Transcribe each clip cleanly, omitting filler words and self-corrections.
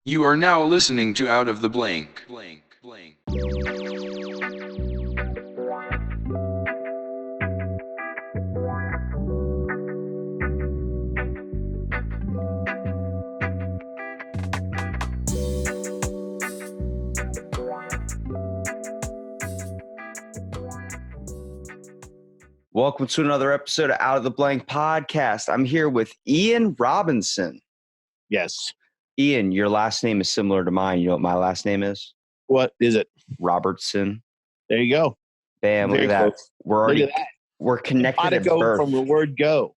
You are now listening to Out of the Blank. Welcome to another episode of Out of the Blank podcast. I'm here with Iann Robinson. Yes. Iann, your last name is similar to mine. You know what my last name is? What is it? Robertson. There you go. Bam, Very look at that. close. We're connected at Go birth. from the word go.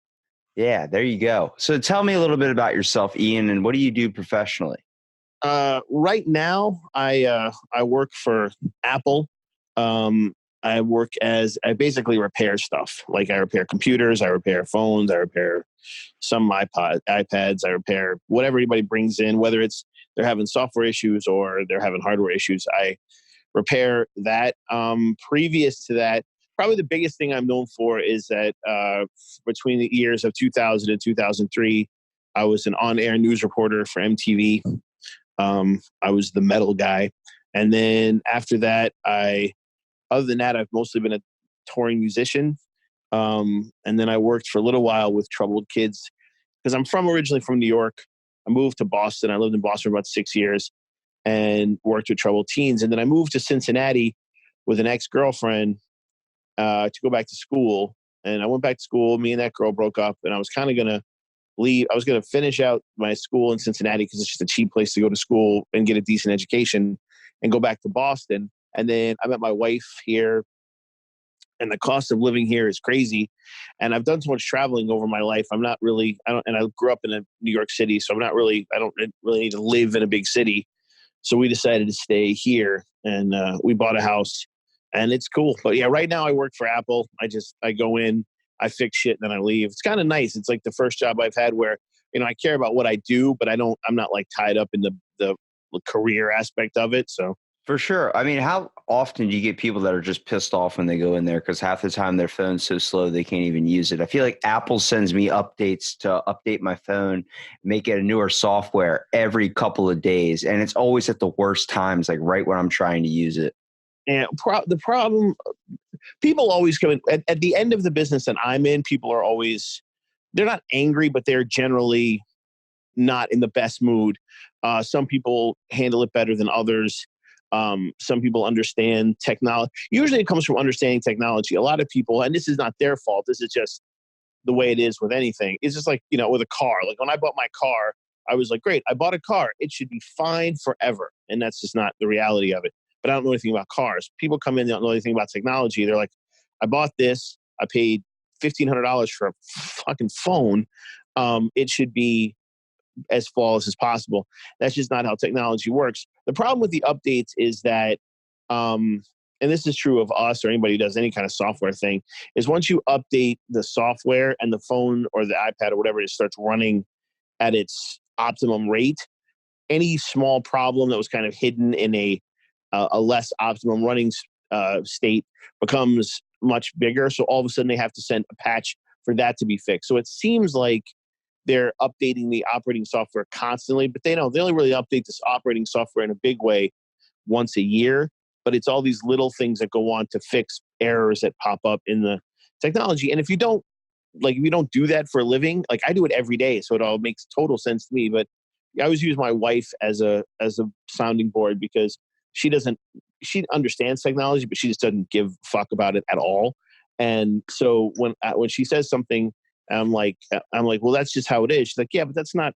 Yeah, there you go. So tell me a little bit about yourself, Iann, and what do you do professionally? Right now, I work for Apple. I basically repair stuff. Like I repair computers, I repair phones, I repair some iPads, I repair whatever anybody brings in, whether it's they're having software issues or they're having hardware issues. I repair that. Previous to that, probably the biggest thing I'm known for is that between the years of 2000 and 2003, I was an on-air news reporter for MTV. I was the metal guy. And then after that, other than that, I've mostly been a touring musician. And then I worked for a little while with troubled kids because I'm originally from New York. I moved to Boston. I lived in Boston for about 6 years and worked with troubled teens. And then I moved to Cincinnati with an ex-girlfriend to go back to school. And I went back to school. Me and that girl broke up, and I was kind of going to leave. I was going to finish out my school in Cincinnati because it's just a cheap place to go to school and get a decent education and go back to Boston. And then I met my wife here, and the cost of living here is crazy. And I've done so much traveling over my life. And I grew up in New York City, so I don't really need to live in a big city. So we decided to stay here, and we bought a house, and it's cool. But yeah, right now I work for Apple. I go in, I fix shit, and then I leave. It's kind of nice. It's like the first job I've had where, I care about what I do, but I'm not like tied up in the career aspect of it. So For sure. I mean, how often do you get people that are just pissed off when they go in there because half the time their phone's so slow they can't even use it? I feel like Apple sends me updates to update my phone, make it a newer software every couple of days. And it's always at the worst times, like right when I'm trying to use it. and the problem, people always come in at the end of the business that I'm in. People are always, they're not angry, but they're generally not in the best mood. Some people handle it better than others. Some people understand technology. Usually it comes from understanding technology. A lot of people, and this is not their fault, this is just the way it is with anything. It's just like, with a car. Like when I bought my car, I was like, great, I bought a car. It should be fine forever. And that's just not the reality of it. But I don't know anything about cars. People come in, they don't know anything about technology. They're like, I bought this. I paid $1,500 for a fucking phone. It should be as flawless as possible. That's just not how technology works. The problem with the updates is that, and this is true of us or anybody who does any kind of software thing, is once you update the software and the phone or the iPad or whatever, it starts running at its optimum rate, any small problem that was kind of hidden in a less optimum running state becomes much bigger. So all of a sudden they have to send a patch for that to be fixed. So it seems like they're updating the operating software constantly, but they only really update this operating software in a big way once a year. But it's all these little things that go on to fix errors that pop up in the technology. And if you don't do that for a living, like I do it every day, so it all makes total sense to me. But I always use my wife as a sounding board because she understands technology, but she just doesn't give a fuck about it at all. And so when she says something, I'm like, well, that's just how it is. She's like, yeah, but that's not,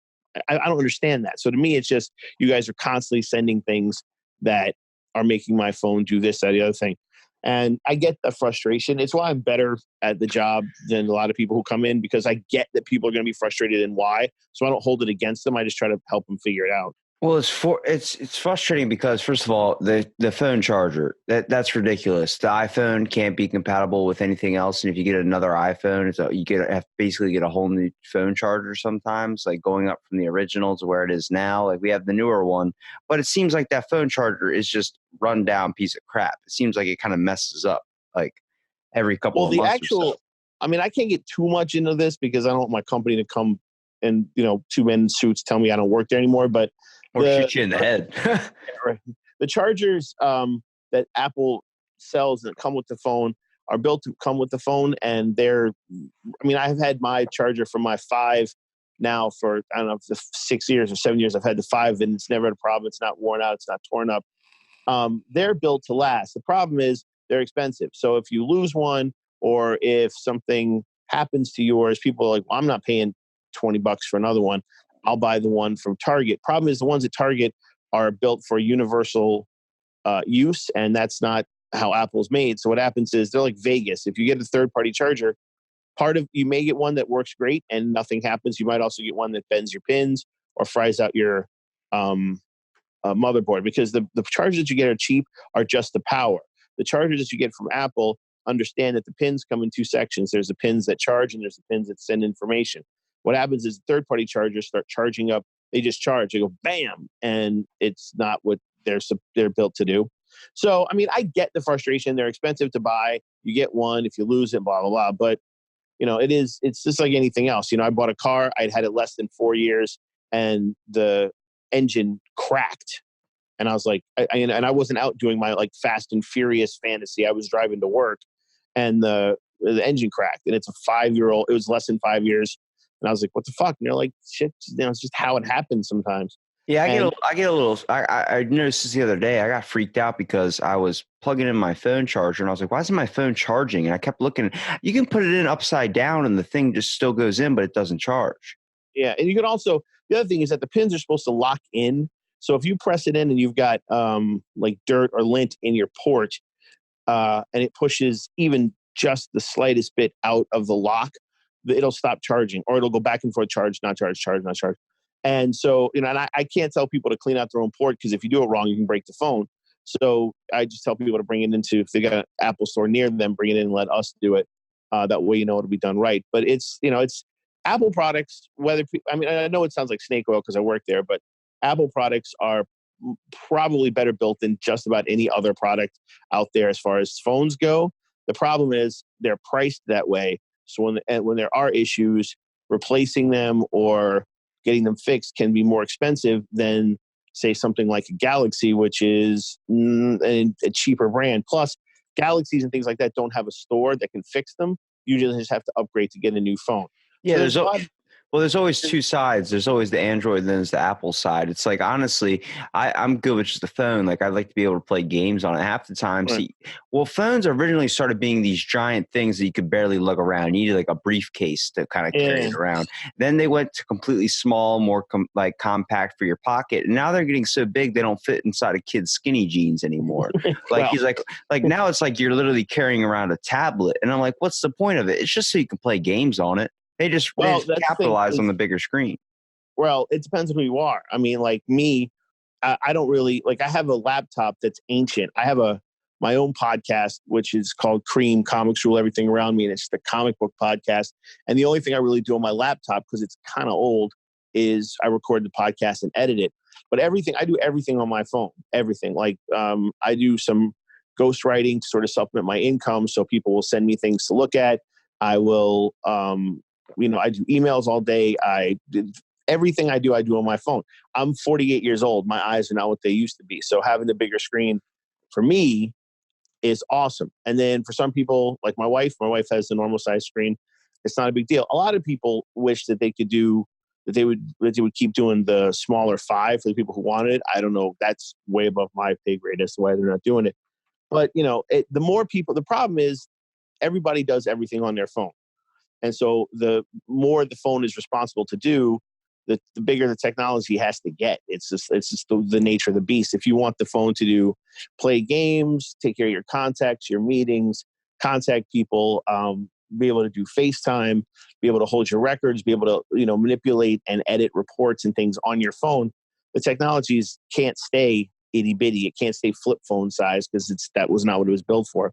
I don't understand that. So to me, it's just, you guys are constantly sending things that are making my phone do this, that, the other thing. And I get the frustration. It's why I'm better at the job than a lot of people who come in, because I get that people are going to be frustrated and why. So I don't hold it against them. I just try to help them figure it out. Well, it's frustrating because first of all, the phone charger, that's ridiculous. The iPhone can't be compatible with anything else, and if you get another iPhone, have to basically get a whole new phone charger sometimes, like going up from the original to where it is now. Like we have the newer one, but it seems like that phone charger is just run down piece of crap. It seems like it kind of messes up like every couple of months or so. I mean, I can't get too much into this because I don't want my company to come and 2 men in suits tell me I don't work there anymore, but Or shoot you in the head. Right. The chargers that Apple sells that come with the phone are built to come with the phone, and I've had my charger from my 5 now for, I don't know, the 6 years or 7 years. I've had the 5, and it's never had a problem. It's not worn out. It's not torn up. They're built to last. The problem is they're expensive. So if you lose one, or if something happens to yours, people are like, well, I'm not paying $20 for another one. I'll buy the one from Target. Problem is, the ones at Target are built for universal use, and that's not how Apple's made. So what happens is, they're like Vegas. If you get a third-party charger, you may get one that works great and nothing happens. You might also get one that bends your pins or fries out your motherboard, because the chargers that you get are cheap, are just the power. The chargers that you get from Apple, understand that the pins come in 2 sections. There's the pins that charge, and there's the pins that send information. What happens is, third-party chargers start charging up. They just charge. They go bam, and it's not what they're built to do. So, I get the frustration. They're expensive to buy. You get one, if you lose it, blah blah blah. But it's just like anything else. I bought a car. I'd had it less than 4 years, and the engine cracked. And I was like, and I wasn't out doing my like Fast and Furious fantasy. I was driving to work, and the engine cracked. And it's a 5-year-old. It was less than 5 years. And I was like, what the fuck? And they're like, shit, it's just how it happens sometimes. Yeah, I get a little. I noticed this the other day. I got freaked out because I was plugging in my phone charger, and I was like, "Why isn't my phone charging?" And I kept looking. You can put it in upside down, and the thing just still goes in, but it doesn't charge. Yeah, and you can also, the other thing is that the pins are supposed to lock in. So if you press it in and you've got like dirt or lint in your port, and it pushes even just the slightest bit out of the lock, it'll stop charging, or it'll go back and forth, charge, not charge, charge, not charge. And so, and I can't tell people to clean out their own port, because if you do it wrong, you can break the phone. So I just tell people to bring it into, if they got an Apple store near them, bring it in and let us do it. That way, it'll be done right. But it's Apple products, I know it sounds like snake oil because I work there, but Apple products are probably better built than just about any other product out there as far as phones go. The problem is they're priced that way. So when there are issues, replacing them or getting them fixed can be more expensive than, say, something like a Galaxy, which is a cheaper brand. Plus, Galaxies and things like that don't have a store that can fix them. You just have to upgrade to get a new phone. Yeah, So there's always 2 sides. There's always the Android, and then there's the Apple side. It's like, honestly, I'm good with just the phone. Like, I'd like to be able to play games on it. Half the time, Right. Phones originally started being these giant things that you could barely lug around. You needed like a briefcase to kind of carry it around. Then they went to completely small, more compact for your pocket. And now they're getting so big they don't fit inside a kid's skinny jeans anymore. Like, he's like now it's like you're literally carrying around a tablet. And I'm like, what's the point of it? It's just so you can play games on it. They just capitalize on the bigger screen. Well, it depends on who you are. Like me, I don't really I have a laptop that's ancient. I have my own podcast, which is called C.R.E.A.M, Comics Rule Everything Around Me, and it's the comic book podcast. And the only thing I really do on my laptop, because it's kind of old, is I record the podcast and edit it. But I do everything on my phone. Everything. I do some ghostwriting to sort of supplement my income, so people will send me things to look at. I will. I do emails all day. Everything I do on my phone. I'm 48 years old. My eyes are not what they used to be. So having the bigger screen for me is awesome. And then for some people, like my wife has the normal size screen. It's not a big deal. A lot of people wish that they would keep doing the smaller 5 for the people who wanted it. I don't know. That's way above my pay grade as to why they're not doing it. But the more people, the problem is everybody does everything on their phone. And so the more the phone is responsible to do, the bigger the technology has to get. It's just the nature of the beast. If you want the phone to play games, take care of your contacts, your meetings, contact people, be able to do FaceTime, be able to hold your records, be able to manipulate and edit reports and things on your phone, the technologies can't stay itty bitty. It can't stay flip phone size, because that was not what it was built for.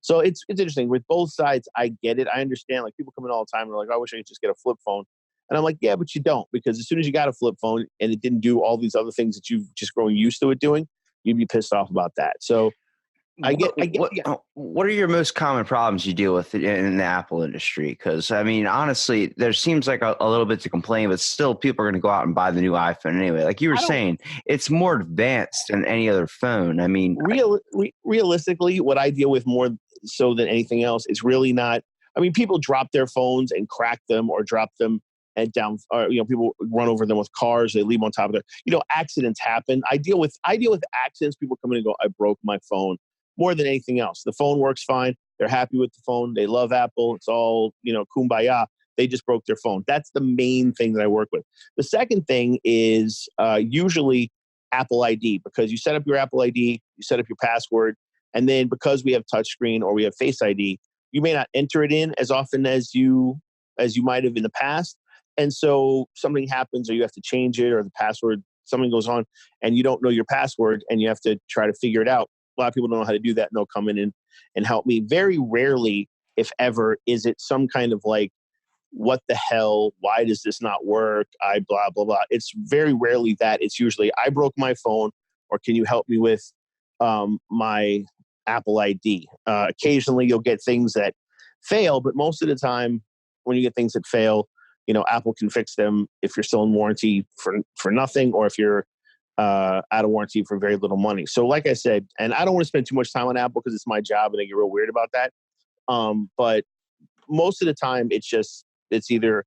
So it's interesting. With both sides, I get it. I understand. Like, people come in all the time and they're like, I wish I could just get a flip phone. And I'm like, yeah, but you don't, because as soon as you got a flip phone and it didn't do all these other things that you've just grown used to it doing, you'd be pissed off about that. So What are your most common problems you deal with in the Apple industry? Because I mean, honestly, there seems like a little bit to complain, but still, people are going to go out and buy the new iPhone anyway. Like you were saying, it's more advanced than any other phone. I mean, realistically, what I deal with more so than anything else is really not. I mean, people drop their phones and crack them, or drop them and down. Or, people run over them with cars. They leave them on top of their. Accidents happen. I deal with accidents. People come in and go, "I broke my phone." More than anything else, the phone works fine. They're happy with the phone. They love Apple. It's all kumbaya. They just broke their phone. That's the main thing that I work with. The second thing is usually Apple ID, because you set up your Apple ID, you set up your password, and then because we have touchscreen or we have Face ID, you may not enter it in as often as you might have in the past. And so something happens, or you have to change it, or the password, something goes on, and you don't know your password, and you have to try to figure it out. A lot of people don't know how to do that, and they'll come in and help me. Very rarely, if ever, is it some kind of like, what the hell? Why does this not work? I blah, blah, blah. It's very rarely that. It's usually, I broke my phone, or can you help me with my Apple ID? Occasionally, you'll get things that fail, but most of the time, when you get things that fail, Apple can fix them if you're still in warranty for nothing, or if you're out of warranty for very little money. So like I said, and I don't want to spend too much time on Apple because it's my job and I get real weird about that. But most of the time it's either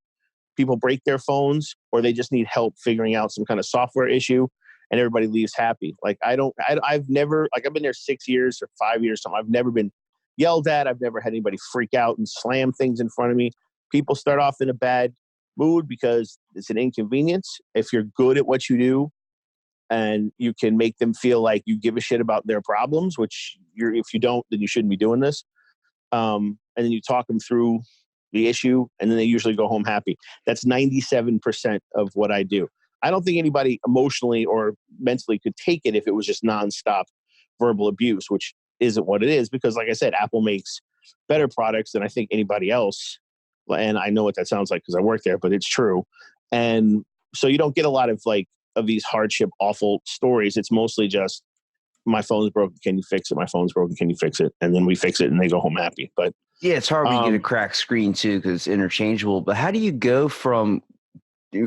people break their phones, or they just need help figuring out some kind of software issue, and everybody leaves happy. Like I've never, like I've been there 6 years or 5 years. So I've never been yelled at. I've never had anybody freak out and slam things in front of me. People start off in a bad mood because it's an inconvenience. If you're good at what you do, and you can make them feel like you give a shit about their problems, which if you don't, then you shouldn't be doing this. And then you talk them through the issue, and then they usually go home happy. That's 97% of what I do. I don't think anybody emotionally or mentally could take it if it was just nonstop verbal abuse, which isn't what it is, because like I said, Apple makes better products than I think anybody else. And I know what that sounds like because I work there, but it's true. And so you don't get a lot of these hardship, awful stories. It's mostly just, my phone's broken, can you fix it? My phone's broken, can you fix it? And then we fix it and they go home happy. But yeah, it's hard when you get a cracked screen too, because it's interchangeable. But how do you go from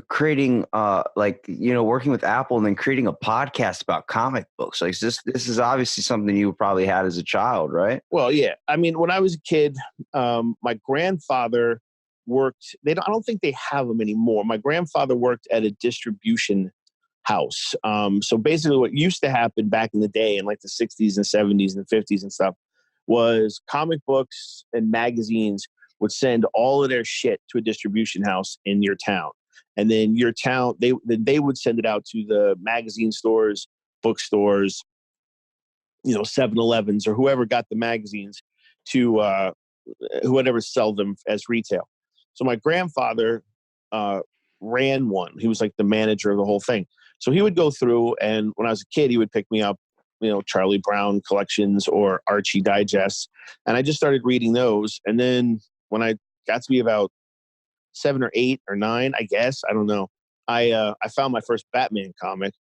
creating working with Apple and then creating a podcast about comic books? Like this is obviously something you probably had as a child, right? Well, yeah. I mean, when I was a kid, my grandfather worked, I don't think they have them anymore. My grandfather worked at a distribution house. So basically what used to happen back in the day in like the 60s and 70s and 50s and stuff was comic books and magazines would send all of their shit to a distribution house in your town. And then your town, they would send it out to the magazine stores, bookstores, 7-Elevens, or whoever got the magazines to whoever sell them as retail. So my grandfather ran one. He was like the manager of the whole thing. So he would go through, and when I was a kid, he would pick me up, Charlie Brown collections or Archie digests. And I just started reading those. And then when I got to be about 7 or 8 or 9, I guess, I don't know, I found my first Batman comic,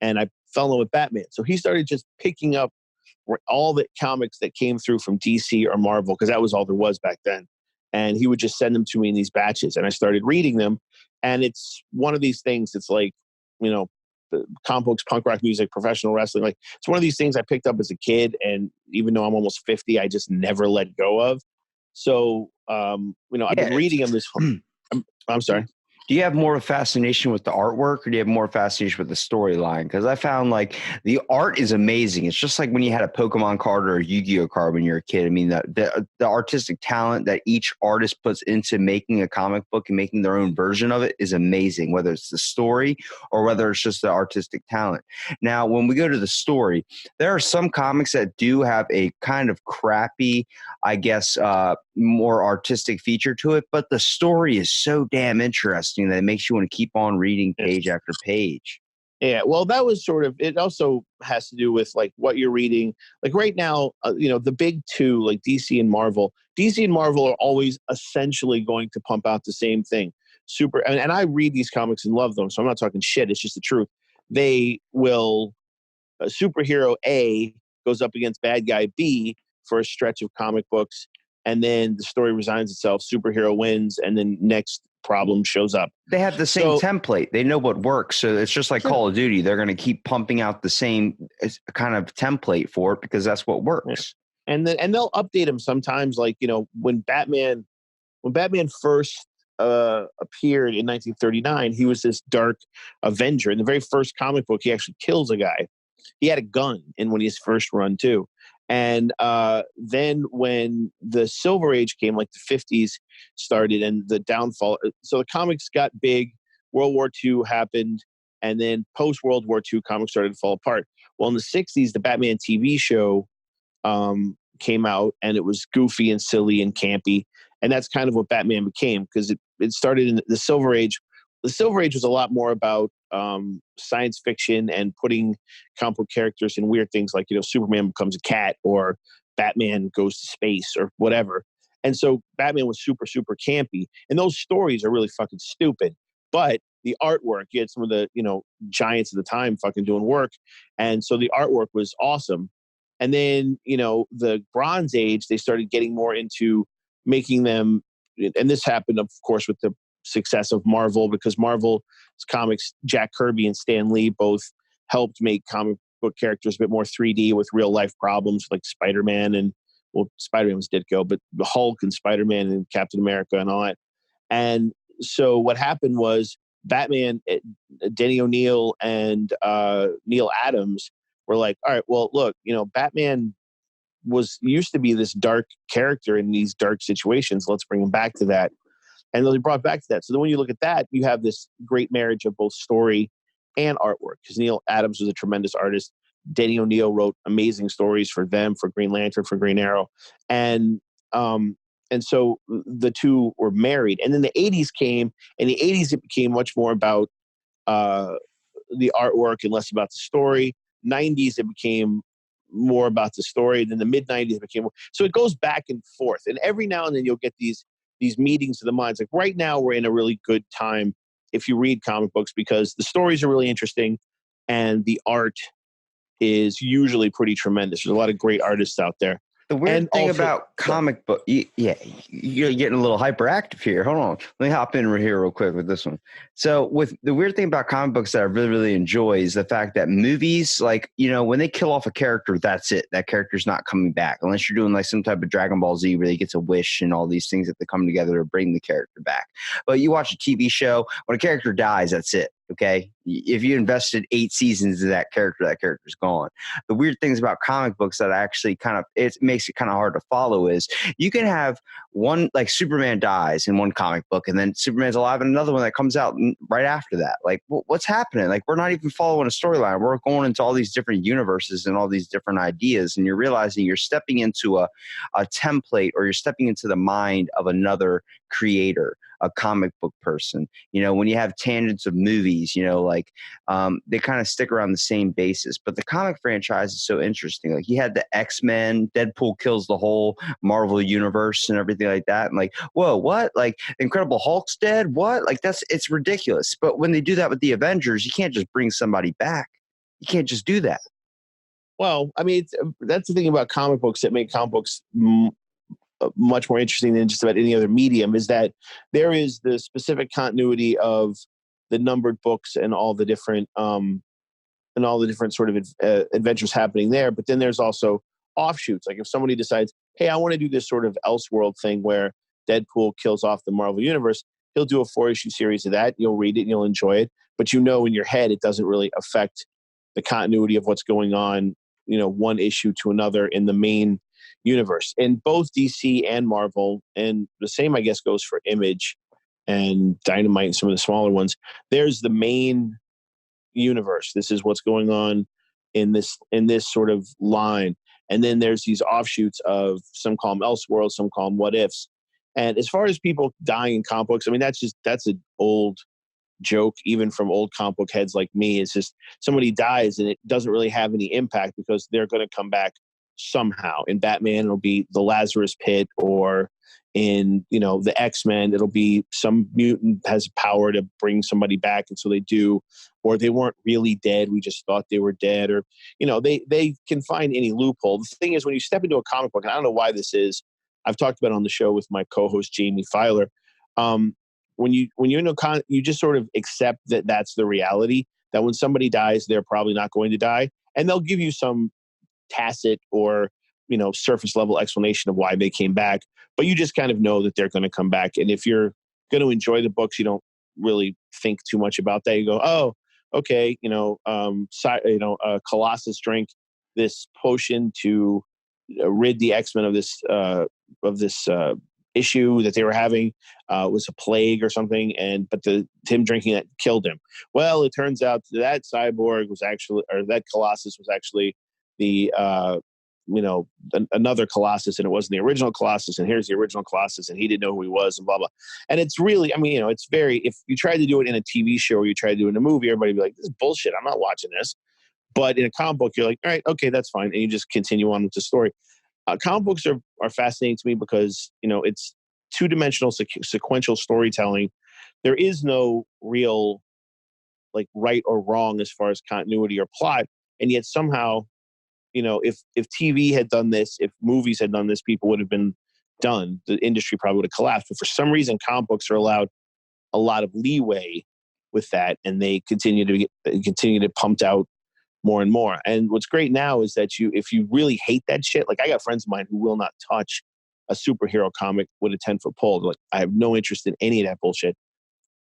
and I fell in love with Batman. So he started just picking up all the comics that came through from DC or Marvel, because that was all there was back then. And he would just send them to me in these batches. And I started reading them. And it's one of these things, it's like, the comic books, punk rock music, professional wrestling. Like, it's one of these things I picked up as a kid. And even though I'm almost 50, I just never let go of. So, I've been reading them this whole, I'm sorry. Do you have more of a fascination with the artwork, or do you have more fascination with the storyline? Because I found like the art is amazing. It's just like when you had a Pokemon card or a Yu-Gi-Oh card when you're a kid. I mean, the artistic talent that each artist puts into making a comic book and making their own version of it is amazing, whether it's the story or whether it's just the artistic talent. Now, when we go to the story, there are some comics that do have a kind of crappy, I guess, more artistic feature to it, but the story is so damn interesting that it makes you want to keep on reading page after page. Yeah, well, that was sort of, it also has to do with like what you're reading. Like right now, the big two, like DC and Marvel. DC and Marvel are always essentially going to pump out the same thing. And I read these comics and love them, so I'm not talking shit. It's just the truth. They will, superhero A goes up against bad guy B for a stretch of comic books, and then the story resigns itself, superhero wins, and then next problem shows up. They have the same template. They know what works. So it's just like Call of Duty. They're going to keep pumping out the same kind of template for it because that's what works. And they'll update them sometimes. Like, when Batman first appeared in 1939, he was this dark Avenger. In the very first comic book, he actually kills a guy. He had a gun when his first run too. And then when the Silver Age came, like the 50s started and the downfall, so the comics got big, World War II happened, and then post-World War II, comics started to fall apart. Well, in the 60s, the Batman TV show came out, and it was goofy and silly and campy. And that's kind of what Batman became, because it started in the Silver Age. The Silver Age was a lot more about science fiction and putting comic book characters in weird things like, Superman becomes a cat or Batman goes to space or whatever. And so Batman was super, super campy. And those stories are really fucking stupid. But the artwork, you had some of the, giants at the time fucking doing work. And so the artwork was awesome. And then, the Bronze Age, they started getting more into making them, and this happened, of course, with the success of Marvel, because Marvel's comics, Jack Kirby and Stan Lee both helped make comic book characters a bit more 3D with real life problems like Spider-Man and, well, Spider-Man was Ditko, but the Hulk and Spider-Man and Captain America and all that. And so what happened was Batman, Denny O'Neil and Neil Adams were like, all right, well, look, Batman used to be this dark character in these dark situations. Let's bring him back to that. And they brought back to that. So then when you look at that, you have this great marriage of both story and artwork, because Neil Adams was a tremendous artist. Denny O'Neil wrote amazing stories for them, for Green Lantern, for Green Arrow. And so the two were married. And then the 80s came. In the 80s, it became much more about the artwork and less about the story. 90s, it became more about the story. Then the mid 90s became more. So it goes back and forth. And every now and then you'll get these meetings of the minds. Like right now, we're in a really good time if you read comic books, because the stories are really interesting and the art is usually pretty tremendous. There's a lot of great artists out there. The weird thing about comic book, you're getting a little hyperactive here. Hold on. Let me hop in here real quick with this one. So with the weird thing about comic books that I really, really enjoy is the fact that movies, like, when they kill off a character, that's it. That character's not coming back unless you're doing like some type of Dragon Ball Z where he gets a wish and all these things that they come together to bring the character back. But you watch a TV show, when a character dies, that's it. Okay. If you invested 8 seasons of that character's gone. The weird things about comic books that actually it makes it kind of hard to follow is you can have one, like Superman dies in one comic book and then Superman's alive in another one that comes out right after that. Like, what's happening? Like, we're not even following a storyline. We're going into all these different universes and all these different ideas. And you're realizing you're stepping into a template, or you're stepping into the mind of another creator, a comic book person. When you have tangents of movies, they kind of stick around the same basis. But the comic franchise is so interesting. Like, you had the X-Men, Deadpool kills the whole Marvel universe and everything like that. And like, whoa, what? Like, Incredible Hulk's dead? What? Like, it's ridiculous. But when they do that with the Avengers, you can't just bring somebody back. You can't just do that. Well, I mean, that's the thing about comic books that make comic books much more interesting than just about any other medium, is that there is the specific continuity of the numbered books and all the different sort of adventures happening there. But then there's also offshoots. Like if somebody decides, hey, I want to do this sort of Elseworld thing where Deadpool kills off the Marvel Universe, he'll do a 4-issue series of that. You'll read it and you'll enjoy it. But in your head, it doesn't really affect the continuity of what's going on, one issue to another in the main universe. And both DC and Marvel, and the same, I guess, goes for Image and Dynamite and some of the smaller ones. There's the main universe. This is what's going on in this sort of line. And then there's these offshoots of, some call them Elseworld, some call them What Ifs. And as far as people dying in comic books, I mean, that's an old joke, even from old comic book heads like me. It's just somebody dies and it doesn't really have any impact because they're going to come back somehow. In Batman, it'll be the Lazarus Pit, or In, the X-Men, it'll be some mutant has power to bring somebody back, and so they do, or they weren't really dead, we just thought they were dead, or they can find any loophole. The thing is, when you step into a comic book, and I don't know why this is, I've talked about it on the show with my co-host Jamie Filer. When you're in you just sort of accept that that's the reality, that when somebody dies, they're probably not going to die, and they'll give you some tacit or surface level explanation of why they came back, but you just kind of know that they're going to come back. And if you're going to enjoy the books, you don't really think too much about that. You go, oh, okay, Colossus drank this potion to rid the X-Men of this issue that they were having, was a plague or something, but him drinking that killed him. Well, it turns out that cyborg was actually, or that Colossus was actually the another Colossus, and it wasn't the original Colossus, and here's the original Colossus, and he didn't know who he was, and blah blah. And it's really, it's very, if you try to do it in a TV show or you try to do it in a movie, everybody would be like, this is bullshit, I'm not watching this. But in a comic book, you're like, all right, okay, that's fine, and you just continue on with the story. Comic books are fascinating to me because it's two-dimensional sequential storytelling. There is no real like right or wrong as far as continuity or plot, and yet somehow, if TV had done this, if movies had done this, people would have been done. The industry probably would have collapsed. But for some reason, comic books are allowed a lot of leeway with that, and they continue to get pumped out more and more. And what's great now is that if you really hate that shit, like I got friends of mine who will not touch a superhero comic with a 10-foot pole. They're like, I have no interest in any of that bullshit.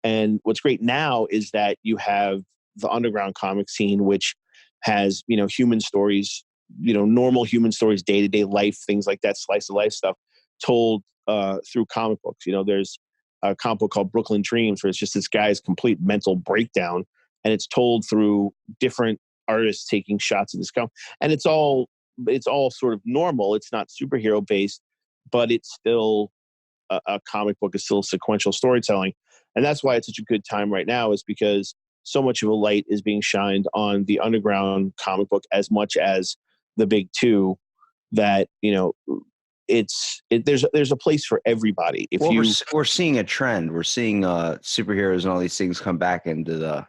And what's great now is that you have the underground comic scene, which has, human stories, normal human stories, day-to-day life, things like that, slice of life stuff told through comic books. There's a comic book called Brooklyn Dreams, where it's just this guy's complete mental breakdown, and it's told through different artists taking shots of this comic. And it's all sort of normal. It's not superhero based, but it's still a comic book, is still sequential storytelling. And that's why it's such a good time right now, is because so much of a light is being shined on the underground comic book as much as the big two, that, there's a place for everybody. We're seeing a trend. We're seeing superheroes and all these things come back into the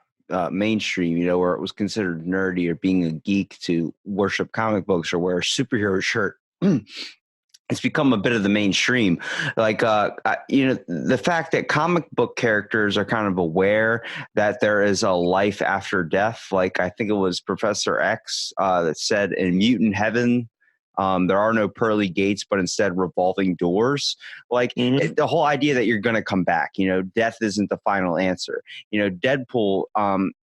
mainstream, where it was considered nerdy or being a geek to worship comic books or wear a superhero shirt. It's become a bit of the mainstream. Like, the fact that comic book characters are kind of aware that there is a life after death. Like, I think it was Professor X that said in Mutant Heaven, there are no pearly gates, but instead revolving doors. Like the whole idea that you're going to come back, death isn't the final answer. Deadpool,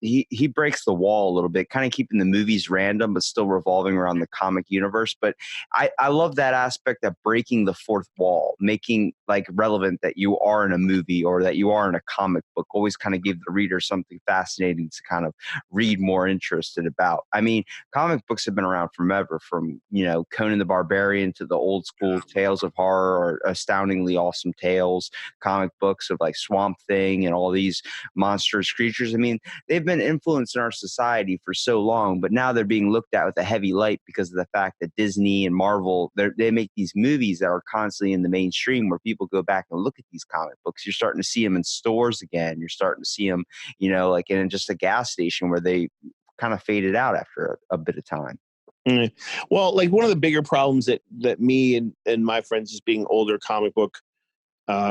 he breaks the wall a little bit, kind of keeping the movies random, but still revolving around the comic universe. But I love that aspect of breaking the fourth wall, making like relevant that you are in a movie or that you are in a comic book. Always kind of give the reader something fascinating to kind of read more interested about. I mean, comic books have been around forever, from, Conan the Barbarian to the old school tales of horror or astoundingly awesome tales, comic books of like Swamp Thing and all these monstrous creatures. I mean, they've been influenced in our society for so long, but now they're being looked at with a heavy light because of the fact that Disney and Marvel, they make these movies that are constantly in the mainstream where people go back and look at these comic books. You're starting to see them in stores again. You're starting to see them, like in just a gas station where they kind of faded out after a bit of time. Well, like one of the bigger problems that me and my friends, as being older comic book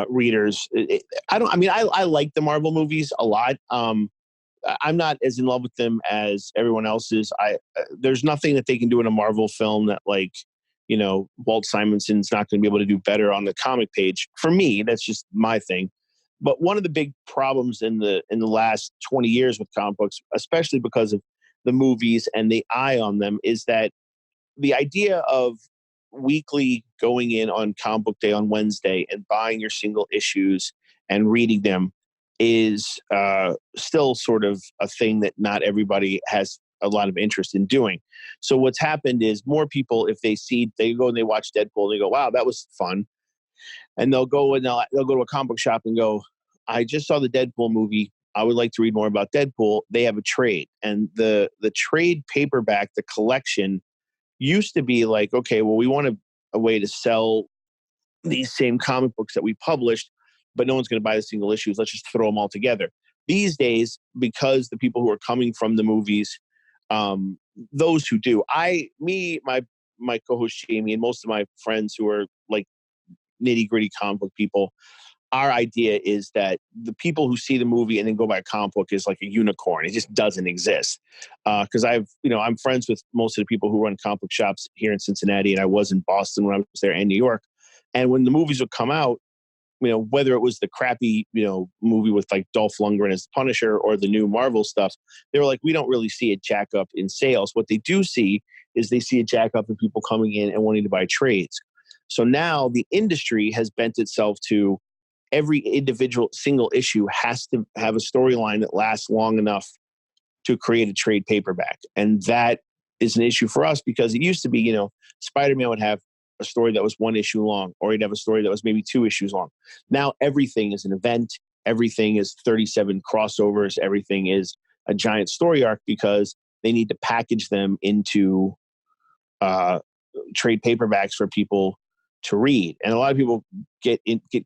readers, I like the Marvel movies a lot. I'm not as in love with them as everyone else is. There's nothing that they can do in a Marvel film that, like, Walt Simonson's not going to be able to do better on the comic page. For me, that's just my thing. But one of the big problems in the last 20 years with comic books, especially because of the movies and the eye on them, is that the idea of weekly going in on comic book day on Wednesday and buying your single issues and reading them is still sort of a thing that not everybody has a lot of interest in doing. So what's happened is more people, if they go and they watch Deadpool, and they go, wow, that was fun. And they'll go to a comic book shop and go, I just saw the Deadpool movie. I would like to read more about Deadpool. They have a trade, and the trade paperback, the collection, used to be like, okay, well, we want a way to sell these same comic books that we published, but no one's going to buy the single issues. Let's just throw them all together. These days, because the people who are coming from the movies, those who do, my co-host Jamie, and most of my friends who are like nitty gritty comic book people, our idea is that the people who see the movie and then go buy a comic book is like a unicorn. It just doesn't exist. Because I'm friends with most of the people who run comic book shops here in Cincinnati, and I was in Boston when I was there, and New York. And when the movies would come out, whether it was the crappy, movie with like Dolph Lundgren as the Punisher or the new Marvel stuff, they were like, we don't really see a jack up in sales. What they do see is they see a jack up in people coming in and wanting to buy trades. So now the industry has bent itself to every individual single issue has to have a storyline that lasts long enough to create a trade paperback. And that is an issue for us because it used to be, Spider-Man would have a story that was one issue long, or he'd have a story that was maybe 2 issues long. Now everything is an event. Everything is 37 crossovers. Everything is a giant story arc because they need to package them into trade paperbacks for people to read. And a lot of people get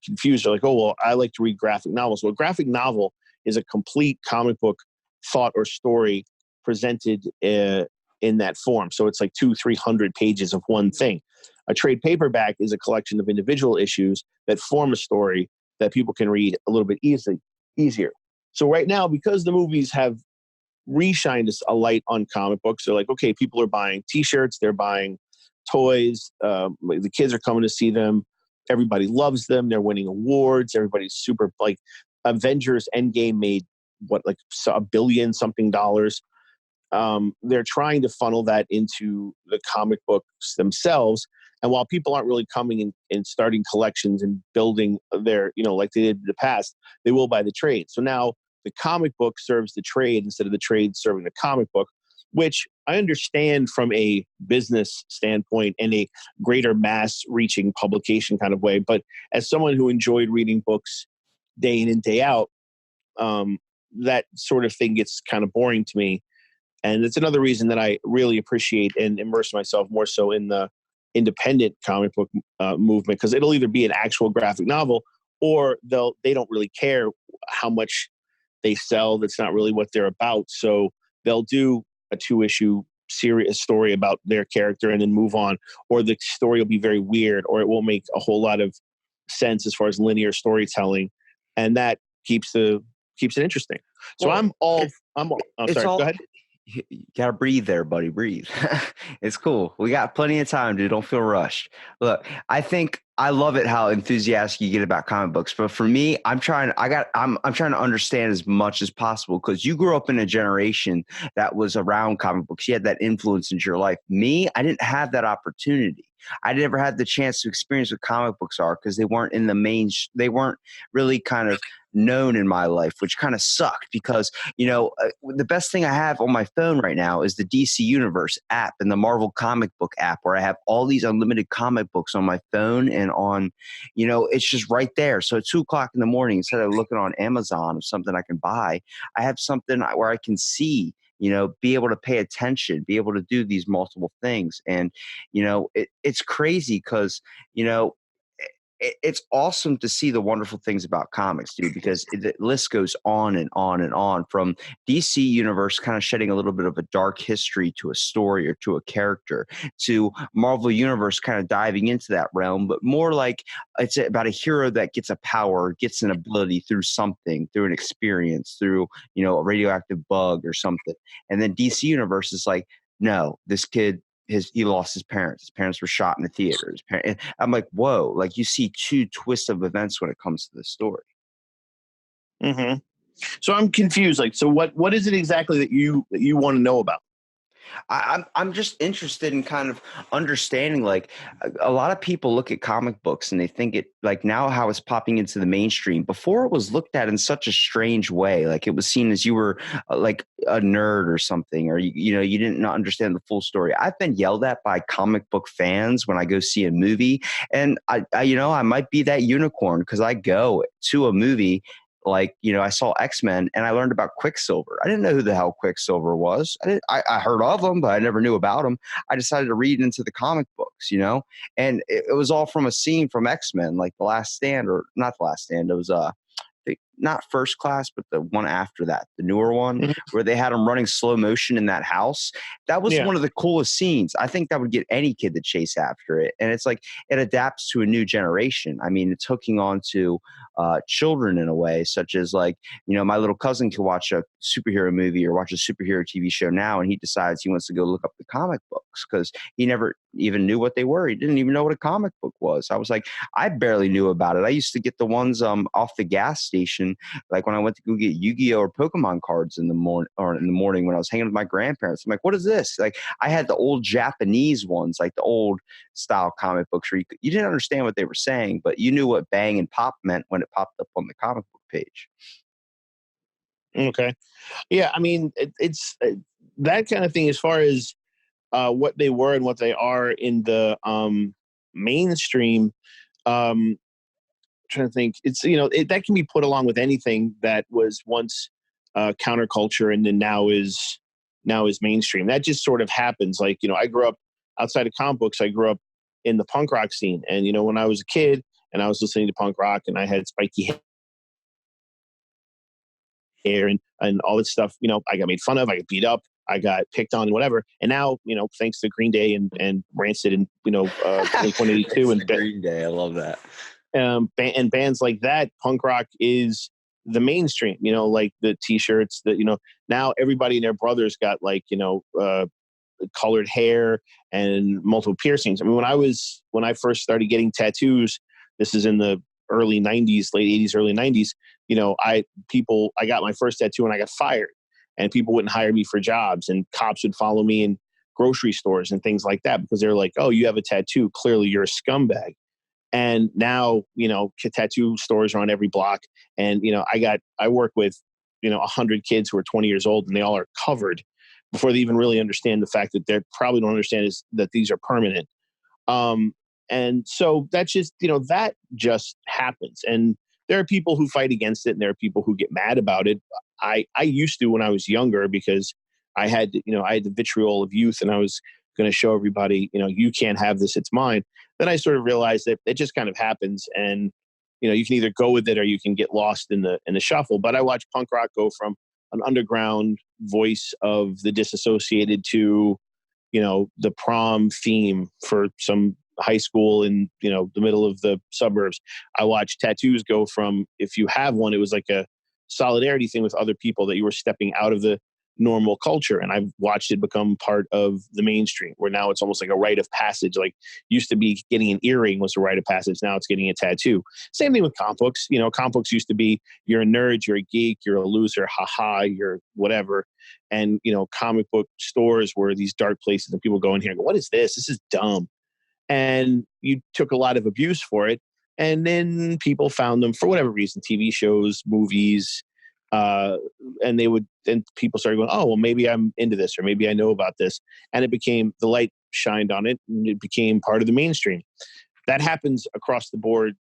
confused. They're like, oh, well, I like to read graphic novels. Well, a graphic novel is a complete comic book thought or story presented in that form. So it's like 200-300 pages of one thing. A trade paperback is a collection of individual issues that form a story that people can read a little bit easier. So right now, because the movies have reshined a light on comic books, they're like, okay, people are buying T-shirts, they're buying toys, the kids are coming to see them. Everybody loves them. They're winning awards. Everybody's super, like, Avengers Endgame made like $1 billion something dollars. They're trying to funnel that into the comic books themselves. And while people aren't really coming and starting collections and building their, like they did in the past, they will buy the trade. So now the comic book serves the trade instead of the trade serving the comic book, which I understand from a business standpoint and a greater mass reaching publication kind of way. But as someone who enjoyed reading books day in and day out, that sort of thing gets kind of boring to me. And it's another reason that I really appreciate and immerse myself more so in the independent comic book movement, because it'll either be an actual graphic novel or they don't really care how much they sell. That's not really what they're about. So they'll do a 2-issue serious story about their character and then move on, or the story will be very weird, or it won't make a whole lot of sense as far as linear storytelling, and that keeps it interesting. So Well, I'm it's sorry. all Go ahead. you gotta breathe there, buddy. Breathe. It's cool. We got plenty of time, dude. Don't feel rushed. Look, I love it how enthusiastic you get about comic books. But for me, I'm trying to understand as much as possible, because you grew up in a generation that was around comic books. You had that influence into your life. Me, I didn't have that opportunity. I never had the chance to experience what comic books are because they weren't in the they weren't really kind of known in my life, which kind of sucked because, the best thing I have on my phone right now is the DC Universe app and the Marvel comic book app, where I have all these unlimited comic books on my phone and on, it's just right there. So at 2:00 in the morning, instead of looking on Amazon of something I can buy, I have something where I can see, be able to pay attention, be able to do these multiple things. And, it's crazy because, it's awesome to see the wonderful things about comics, dude, because the list goes on and on and on, from DC Universe kind of shedding a little bit of a dark history to a story or to a character, to Marvel Universe kind of diving into that realm, but more like it's about a hero that gets a power, gets an ability through something, through an experience, through, a radioactive bug or something. And then DC Universe is like, no, this kid, he lost his parents. His parents were shot in the theater. And I'm like, whoa! Like, you see 2 twists of events when it comes to the story. Mm-hmm. So I'm confused. Like, so what is it exactly that you want to know about? I'm just interested in kind of understanding, like, a lot of people look at comic books and they think it, like, now how it's popping into the mainstream. Before, it was looked at in such a strange way, like it was seen as you were like a nerd or something, or you didn't understand the full story. I've been yelled at by comic book fans when I go see a movie, and I might be that unicorn because I go to a movie. Like, I saw X-Men and I learned about Quicksilver. I didn't know who the hell Quicksilver was. I heard of him, but I never knew about him. I decided to read into the comic book. books, and it was all from a scene from X-Men, like The Last Stand, or not The Last Stand. It was not First Class, but the one after that, the newer one, Mhm. where they had him running slow motion in that house. That was Yeah. one of the coolest scenes. I think that would get any kid to chase after it. And it's like it adapts to a new generation. I mean, it's hooking on to children in a way, such as like, my little cousin can watch a superhero movie or watch a superhero TV show now, and he decides he wants to go look up the comic books because he never even knew what they were. He didn't even know what a comic book was. I was like, I barely knew about it. I used to get the ones off the gas station, like when I went to go get Yu-Gi-Oh or Pokemon cards in the morning when I was hanging with my grandparents. I'm like, what is this? Like, I had the old Japanese ones, like the old style comic books where you didn't understand what they were saying, but you knew what bang and pop meant when it popped up on the comic book page. Okay. Yeah. I mean, it's that kind of thing as far as what they were and what they are in the mainstream. Um, Trying to think, it's that can be put along with anything that was once counterculture and then now is mainstream. That just sort of happens. Like I grew up outside of comic books. I grew up in the punk rock scene, and when I was a kid and I was listening to punk rock and I had spiky hair and all this stuff, I got made fun of, I got beat up, I got picked on, whatever. And now, thanks to Green Day and Rancid and Blink 182 and Green Day, I love that. And bands like that, punk rock is the mainstream. Like the T-shirts that now everybody and their brothers got like colored hair and multiple piercings. I mean, when I first started getting tattoos, this is in the early '90s, late '80s, early '90s. I got my first tattoo and I got fired, and people wouldn't hire me for jobs, and cops would follow me in grocery stores and things like that because they're like, "Oh, you have a tattoo. Clearly, you're a scumbag." And now, tattoo stores are on every block. And, I work with, 100 kids who are 20 years old and they all are covered before they even really understand the fact that they probably don't understand is that these are permanent. And so that's just, that just happens. And there are people who fight against it and there are people who get mad about it. I used to when I was younger because I had the vitriol of youth and I was going to show everybody, you can't have this, it's mine. Then I sort of realized that it just kind of happens, and you can either go with it or you can get lost in the shuffle. But I watched punk rock go from an underground voice of the disassociated to the prom theme for some high school in the middle of the suburbs. I watched tattoos go from, if you have one, it was like a solidarity thing with other people that you were stepping out of the normal culture, and I've watched it become part of the mainstream where now it's almost like a rite of passage. Like used to be getting an earring was a rite of passage, now it's getting a tattoo. Same thing with comic books. Comic books used to be you're a nerd, you're a geek, you're a loser, haha, you're whatever. And comic book stores were these dark places and people go in here and go, what is this? This is dumb. And you took a lot of abuse for it, and then people found them for whatever reason, TV shows, movies, uh, and people started going, oh, well, maybe I'm into this, or maybe I know about this. And the light shined on it and it became part of the mainstream. That happens across the board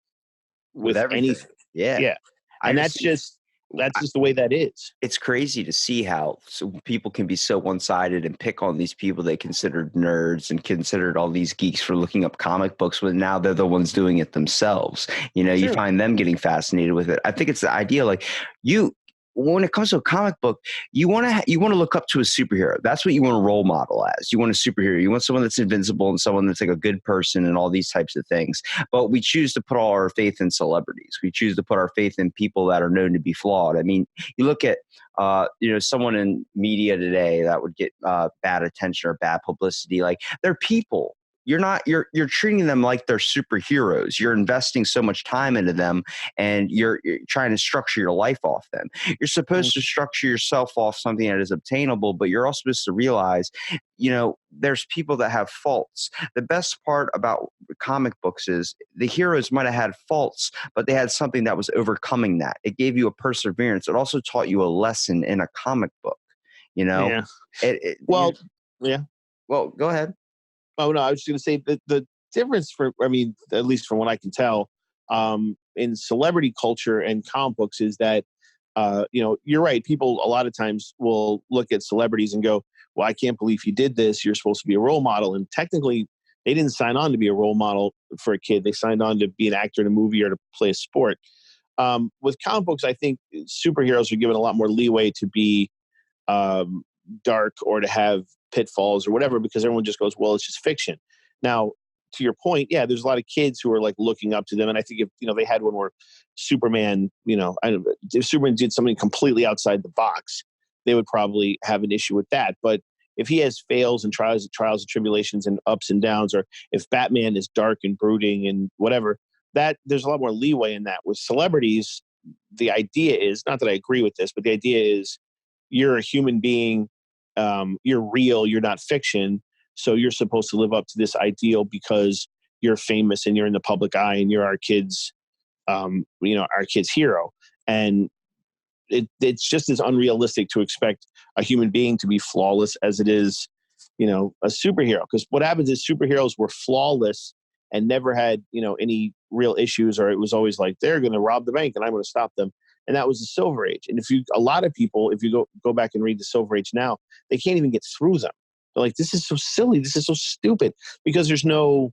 with everything. anything. Yeah. Yeah. And that's just the way that is. It's crazy to see how people can be so one-sided and pick on these people they considered nerds and considered all these geeks for looking up comic books when now they're the ones doing it themselves. You find them getting fascinated with it. I think it's the idea, like when it comes to a comic book, you want to look up to a superhero. That's what you want to role model as. You want a superhero. You want someone that's invincible and someone that's like a good person and all these types of things. But we choose to put all our faith in celebrities. We choose to put our faith in people that are known to be flawed. I mean, you look at someone in media today that would get bad attention or bad publicity. Like they're people. You're treating them like they're superheroes. You're investing so much time into them, and you're trying to structure your life off them. You're supposed to structure yourself off something that is obtainable, but you're also supposed to realize, there's people that have faults. The best part about comic books is the heroes might have had faults, but they had something that was overcoming that. It gave you a perseverance. It also taught you a lesson in a comic book. Yeah. Well, yeah. Well, go ahead. Oh no, I was just going to say that the difference at least from what I can tell, in celebrity culture and comic books is that, you're right. People a lot of times will look at celebrities and go, well, I can't believe you did this. You're supposed to be a role model. And technically They didn't sign on to be a role model for a kid. They signed on to be an actor in a movie or to play a sport. With comic books, I think superheroes are given a lot more leeway to be um, dark or to have pitfalls or whatever, because everyone just goes, well, it's just fiction. Now, to your point, yeah, there's a lot of kids who are like looking up to them. And I think if, they had one where Superman, if Superman did something completely outside the box, they would probably have an issue with that. But if he has fails and trials and tribulations and ups and downs, or if Batman is dark and brooding and whatever, that there's a lot more leeway in that. With celebrities, the idea is, not that I agree with this, but the idea is you're a human being, you're real, you're not fiction. So you're supposed to live up to this ideal because you're famous and you're in the public eye and you're our kids, our kids' hero. And it's just as unrealistic to expect a human being to be flawless as it is, a superhero. Because what happens is superheroes were flawless and never had, any real issues, or it was always like, they're going to rob the bank and I'm going to stop them. And that was the Silver Age. And a lot of people, if you go back and read the Silver Age now, they can't even get through them. They're like, this is so silly. This is so stupid, because there's no,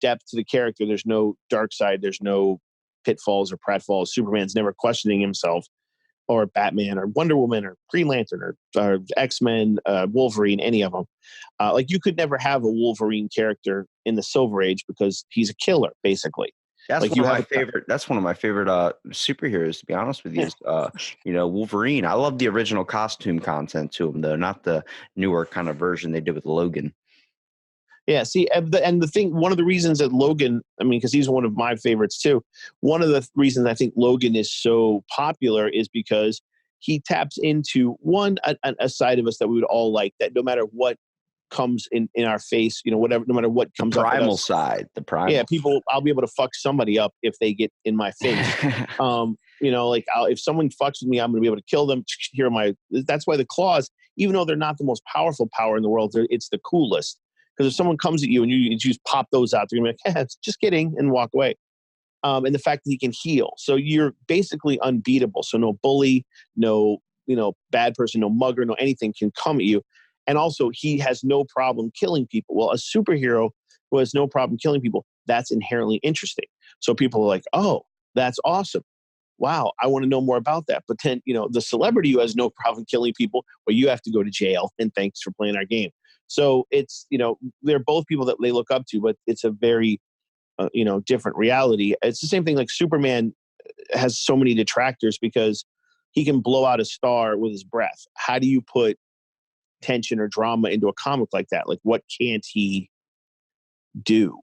depth to the character. There's no dark side. There's no pitfalls or pratfalls. Superman's never questioning himself, or Batman or Wonder Woman or Green Lantern or X-Men, Wolverine, any of them. Like, you could never have a Wolverine character in the Silver Age because he's a killer, basically. That's like one of my favorite. That's one of my favorite superheroes, to be honest with you. Yeah. Wolverine. I love the original costume content to him, though, not the newer kind of version they did with Logan. Yeah. See, and the thing, one of the reasons that Logan, because he's one of my favorites too. One of the reasons I think Logan is so popular is because he taps into a side of us that we would all like. That no matter what comes in our face, whatever, no matter what comes up at Primal us, side, the primal. Yeah, I'll be able to fuck somebody up if they get in my face. If someone fucks with me, I'm going to be able to kill them. That's why the claws, even though they're not the most powerful power in the world, it's the coolest. Because if someone comes at you and you just pop those out, they're going to be like, just kidding, and walk away. And the fact that he can heal. So you're basically unbeatable. So no bully, no, bad person, no mugger, no anything can come at you. And also, he has no problem killing people. Well, a superhero who has no problem killing people, that's inherently interesting. So people are like, oh, that's awesome. Wow, I want to know more about that. But then, the celebrity who has no problem killing people, well, you have to go to jail, and thanks for playing our game. So it's, they're both people that they look up to, but it's a very, different reality. It's the same thing. Like, Superman has so many detractors because he can blow out a star with his breath. How do you put tension or drama into a comic like that? Like, what can't he do?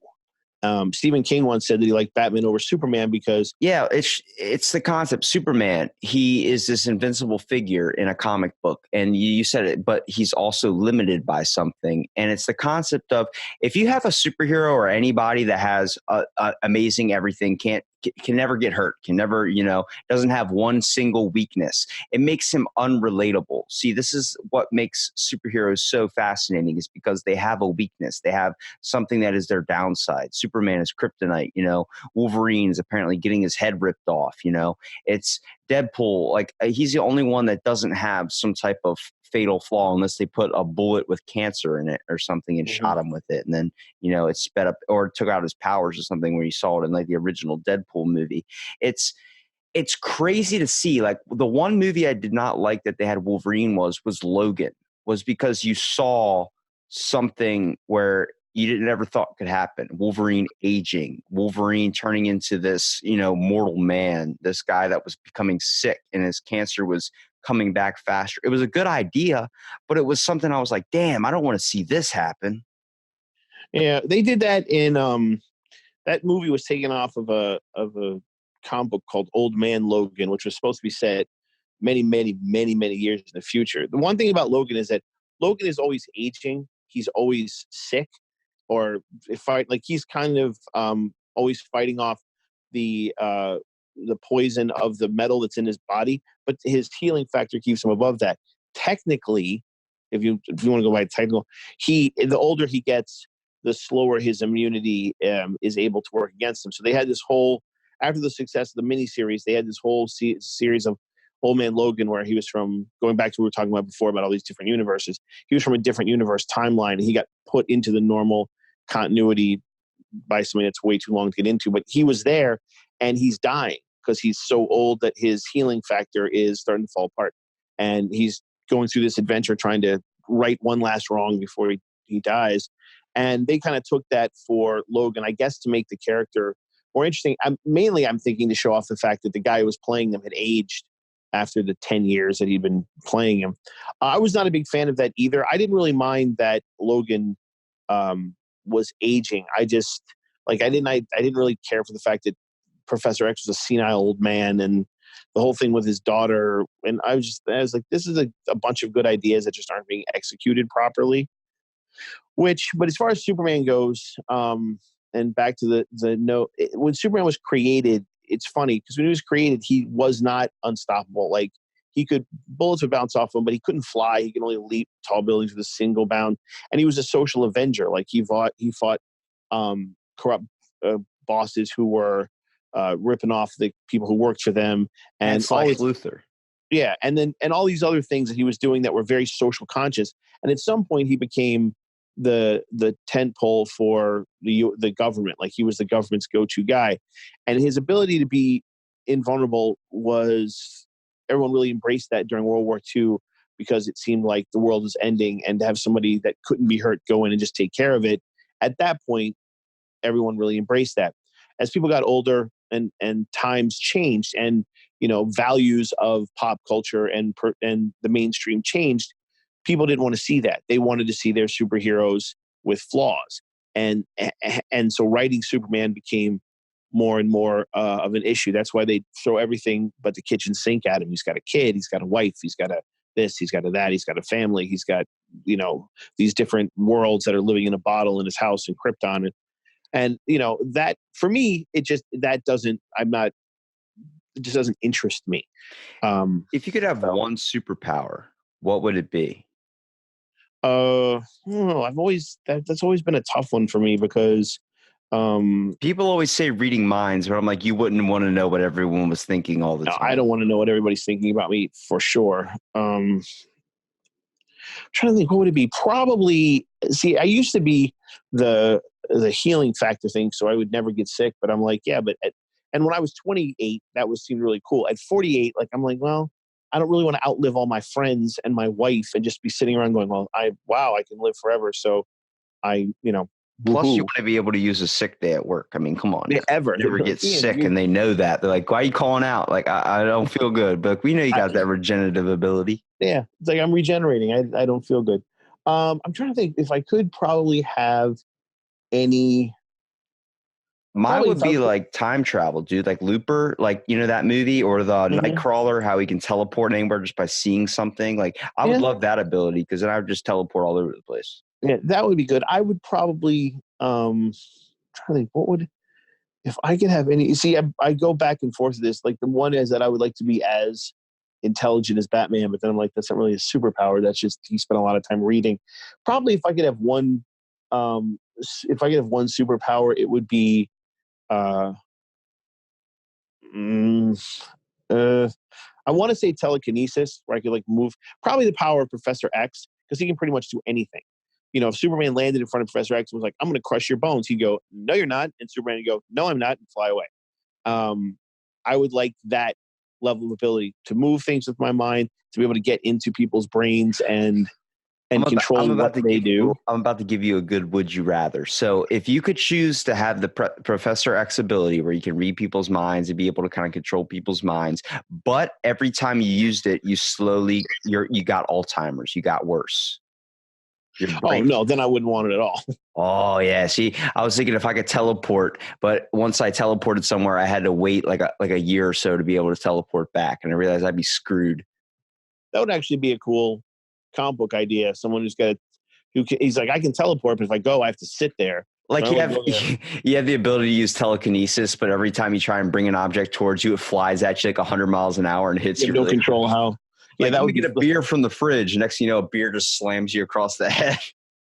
Stephen King once said that he liked Batman over Superman because it's the concept. Superman, he is this invincible figure in a comic book, and you said it, but he's also limited by something. And it's the concept of, if you have a superhero or anybody that has amazing everything, can never get hurt, can never, doesn't have one single weakness, it makes him unrelatable. See, this is what makes superheroes so fascinating, is because they have a weakness. They have something that is their downside. Superman is kryptonite, Wolverine is apparently getting his head ripped off, it's Deadpool. Like, he's the only one that doesn't have some type of fatal flaw, unless they put a bullet with cancer in it or something and shot him with it. And then, it sped up or took out his powers or something, where you saw it in like the original Deadpool movie. It's crazy to see. Like, the one movie I did not like that they had Wolverine was Logan, was because you saw something where you didn't ever thought could happen. Wolverine aging, Wolverine turning into this, mortal man, this guy that was becoming sick and his cancer was coming back faster. It was a good idea, but it was something I was like, damn, I don't want to see this happen. Yeah, they did that in that movie was taken off of a comic book called Old Man Logan, which was supposed to be set many, many, many, many years in the future. The one thing about Logan is that Logan is always aging. He's always sick, or he's kind of always fighting off the poison of the metal that's in his body, but his healing factor keeps him above that. Technically, if you want to go by technical, the older he gets, the slower his immunity is able to work against him. So they had this whole, after the success of the miniseries, they had this whole series of Old Man Logan, where he was from, going back to what we were talking about before about all these different universes. He was from a different universe timeline, and he got put into the normal continuity by something that's way too long to get into, but he was there and he's dying because he's so old that his healing factor is starting to fall apart. And he's going through this adventure trying to right one last wrong before he dies. And they kind of took that for Logan, I guess, to make the character more interesting. I'm thinking to show off the fact that the guy who was playing them had aged after the 10 years that he'd been playing him. I was not a big fan of that either. I didn't really mind that Logan was aging. I didn't really care for the fact that Professor X was a senile old man and the whole thing with his daughter. And I was like, this is a bunch of good ideas that just aren't being executed properly. But as far as Superman goes, and back to the note, when Superman was created, it's funny because when he was created, he was not unstoppable. Like bullets would bounce off him, but he couldn't fly. He could only leap tall buildings with a single bound. And he was a social avenger. Like he fought corrupt bosses who were ripping off the people who worked for them, and Lex Luthor. Yeah, and all these other things that he was doing that were very social conscious. And at some point, he became the tent pole for the government. Like he was the government's go-to guy, and his ability to be invulnerable was everyone really embraced that during World War II because it seemed like the world was ending, and to have somebody that couldn't be hurt go in and just take care of it. At that point, everyone really embraced that. As people got older and times changed, and values of pop culture and the mainstream changed, people didn't want to see that. They wanted to see their superheroes with flaws, and so writing Superman became more and more of an issue. That's why they throw everything but the kitchen sink at him. He's got a kid, he's got a wife, he's got a this, he's got a that, he's got a family, he's got these different worlds that are living in a bottle in his house in Krypton. And that for me, it just doesn't interest me. If you could have one superpower, what would it be? I've always that's always been a tough one for me because people always say reading minds, but I'm like, you wouldn't want to know what everyone was thinking all the time. I don't want to know what everybody's thinking about me for sure. I'm trying to think, what would it be? Probably, see, I used to be the healing factor thing, so I would never get sick. But I'm like, yeah, and when I was 28, that seemed really cool. At 48, like I'm like, well, I don't really want to outlive all my friends and my wife and just be sitting around going, well, I can live forever. So I, plus you want to be able to use a sick day at work. I mean, come on. Yeah, never get sick and they know that. They're like, why are you calling out? Like, I don't feel good, but we know you got that regenerative ability. Yeah. It's like I'm regenerating. I don't feel good. I'm trying to think if I could probably have any. Mine would be like time travel, dude. Like Looper, like, that movie, or the Nightcrawler, how he can teleport anywhere just by seeing something. Like, I would love that ability because then I would just teleport all over the place. Yeah, that would be good. I would probably trying to think, if I could have any. See, I go back and forth to this. Like the one is that I would like to be as intelligent as Batman, but then I'm like, that's not really a superpower. That's just he spent a lot of time reading. Probably if I could have one, superpower, it would be I want to say telekinesis, where I could like move. Probably the power of Professor X, because he can pretty much do anything. If Superman landed in front of Professor X and was like, I'm going to crush your bones, he'd go, no, you're not. And Superman would go, no, I'm not, and fly away. I would like that level of ability to move things with my mind, to be able to get into people's brains and control what they do. I'm about to give you a good would you rather. So if you could choose to have the Professor X ability where you can read people's minds and be able to kind of control people's minds, but every time you used it, you got Alzheimer's, you got worse. Oh no, then I wouldn't want it at all. Oh yeah. See, I was thinking if I could teleport, but once I teleported somewhere, I had to wait like a year or so to be able to teleport back, and I realized I'd be screwed. That would actually be a cool comic book idea. Someone he's like, I can teleport, but if I go, I have to sit there. Like you have the ability to use telekinesis, but every time you try and bring an object towards you, it flies at you like 100 miles an hour and hits you. No control how. Like, that would get a beer from the fridge. Next thing you know, a beer just slams you across the head.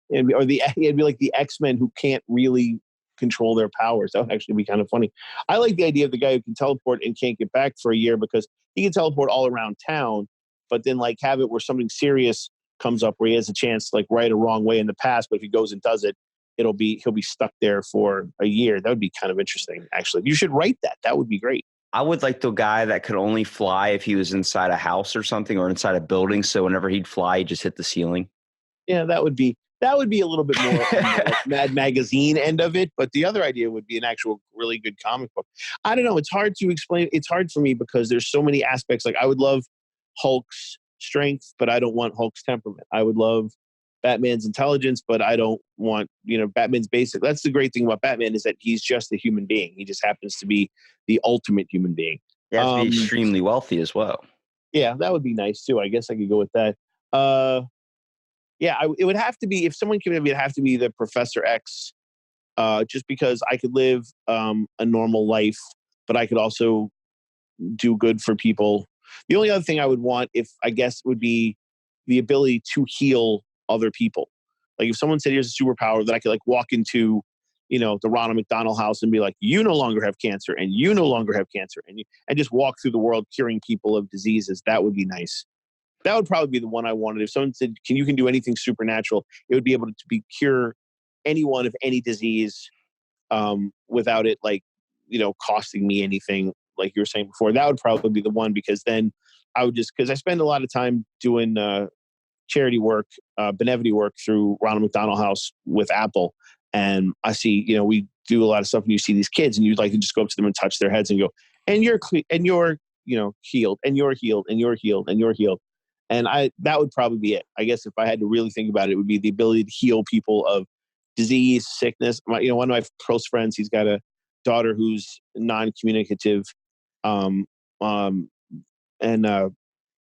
It'd be like the X-Men who can't really control their powers. That would actually be kind of funny. I like the idea of the guy who can teleport and can't get back for a year, because he can teleport all around town, but then like have it where something serious comes up where he has a chance to like right a wrong way in the past, but if he goes and does it, he'll be stuck there for a year. That would be kind of interesting, actually. You should write that. That would be great. I would like the guy that could only fly if he was inside a house or something, or inside a building. So whenever he'd fly, he'd just hit the ceiling. Yeah, that would be a little bit more on the like Mad Magazine end of it. But the other idea would be an actual really good comic book. I don't know. It's hard to explain. It's hard for me because there's so many aspects. Like I would love Hulk's strength, but I don't want Hulk's temperament. I would love Batman's intelligence, but I don't want, Batman's basic. That's the great thing about Batman is that he's just a human being. He just happens to be the ultimate human being. He has to be extremely wealthy as well. Yeah, that would be nice too. I guess I could go with that. Yeah, it would have to be, if someone came to me, it'd have to be the Professor X, just because I could live a normal life, but I could also do good for people. The only other thing I would want, would be the ability to heal other people. Like if someone said, here's a superpower that I could like walk into, the Ronald McDonald house and be like, you no longer have cancer and you no longer have cancer. And just walk through the world curing people of diseases. That would be nice. That would probably be the one I wanted. If someone said, you can do anything supernatural, it would be able to cure anyone of any disease without it costing me anything, like you were saying before. That would probably be the one, because then I would because I spend a lot of time doing charity work, benevolent work through Ronald McDonald House with Apple. And I see, we do a lot of stuff and you see these kids and you'd like to just go up to them and touch their heads and go, and you're healed, and you're healed, and you're healed, and you're healed. And that would probably be it. I guess if I had to really think about it, it would be the ability to heal people of disease, sickness. One of my close friends, he's got a daughter who's non-communicative. And